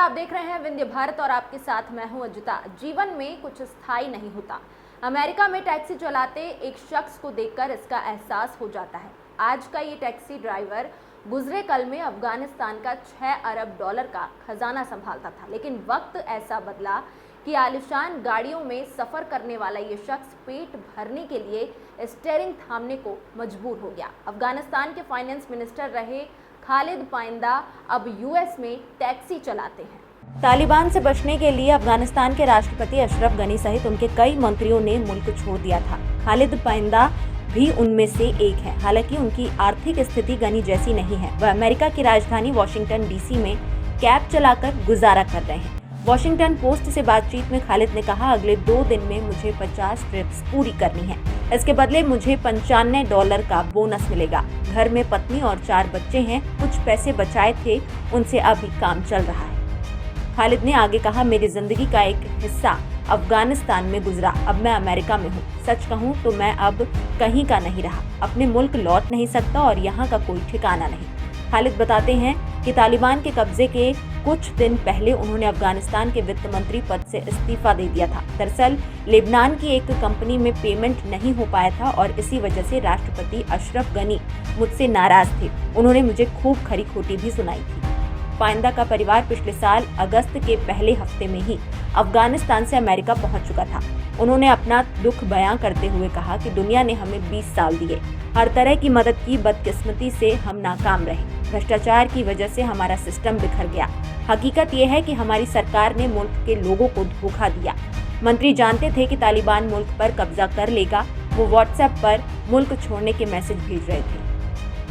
आप देख रहे हैं विंध्य भारत और आपके साथ मैं हूं अजिता। जीवन में कुछ स्थायी नहीं होता। अमेरिका में टैक्सी चलाते एक शख्स को देखकर इसका एहसास हो जाता है। आज का ये टैक्सी ड्राइवर गुजरे कल में अफगानिस्तान का 6 अरब डॉलर का खजाना संभालता था, लेकिन वक्त ऐसा बदला कि आलिशान गाड़ियों में सफर करने वाला ये शख्स पेट भरने के लिए स्टीयरिंग थामने को मजबूर हो गया। अफगानिस्तान के फाइनेंस मिनिस्टर रहे खालिद पाइंदा अब यूएस में टैक्सी चलाते हैं। तालिबान से बचने के लिए अफगानिस्तान के राष्ट्रपति अशरफ गनी सहित उनके कई मंत्रियों ने मुल्क छोड़ दिया था। खालिद पाइंदा भी उनमें से एक है। हालांकि उनकी आर्थिक स्थिति गनी जैसी नहीं है। वह अमेरिका की राजधानी वॉशिंगटन डीसी में कैब चलाकर गुजारा कर रहे हैं। वॉशिंगटन पोस्ट से बातचीत में खालिद ने कहा, अगले 2 दिन में मुझे 50 ट्रिप्स पूरी करनी है। इसके बदले मुझे $95 का बोनस मिलेगा। घर में पत्नी और 4 बच्चे हैं। कुछ पैसे बचाए थे, उनसे अभी काम चल रहा है। खालिद ने आगे कहा, मेरी जिंदगी का एक हिस्सा अफगानिस्तान में गुजरा। अब मैं अमेरिका में हूँ। सच कहूँ तो मैं अब कहीं का नहीं रहा। अपने मुल्क लौट नहीं सकता और यहाँ का कोई ठिकाना नहीं। खालिद बताते हैं कि तालिबान के कब्जे के कुछ दिन पहले उन्होंने अफगानिस्तान के वित्त मंत्री पद से इस्तीफा दे दिया था। दरअसल लेबनान की एक कंपनी में पेमेंट नहीं हो पाया था और इसी वजह से राष्ट्रपति अशरफ गनी मुझसे नाराज थे। उन्होंने मुझे खूब खरी खोटी भी सुनाई थी। पाइंदा का परिवार पिछले साल अगस्त के पहले हफ्ते में ही अफगानिस्तान से अमेरिका पहुंच चुका था। उन्होंने अपना दुख बयां करते हुए कहा कि दुनिया ने हमें 20 साल दिए, हर तरह की मदद की, बदकिस्मती से हम नाकाम रहे। भ्रष्टाचार की वजह से हमारा सिस्टम बिखर गया। हकीकत यह है कि हमारी सरकार ने मुल्क के लोगों को धोखा दिया। मंत्री जानते थे कि तालिबान मुल्क पर कब्जा कर लेगा। वो व्हाट्सएप पर मुल्क छोड़ने के मैसेज भेज रहे थे।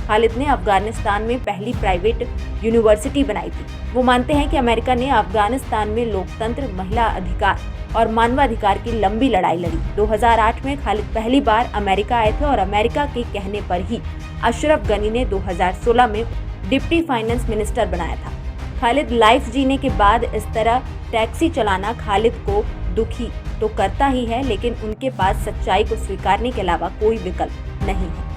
खालिद ने अफगानिस्तान में पहली प्राइवेट यूनिवर्सिटी बनाई थी। वो मानते हैं कि अमेरिका ने अफगानिस्तान में लोकतंत्र, महिला अधिकार और मानवाधिकार की लंबी लड़ाई लड़ी। 2008 में खालिद पहली बार अमेरिका आए थे और अमेरिका के कहने पर ही अशरफ गनी ने 2016 में डिप्टी फाइनेंस मिनिस्टर बनाया था। खालिद लाइफ जीने के बाद इस तरह टैक्सी चलाना खालिद को दुखी तो करता ही है, लेकिन उनके पास सच्चाई को स्वीकारने के अलावा कोई विकल्प नहीं है।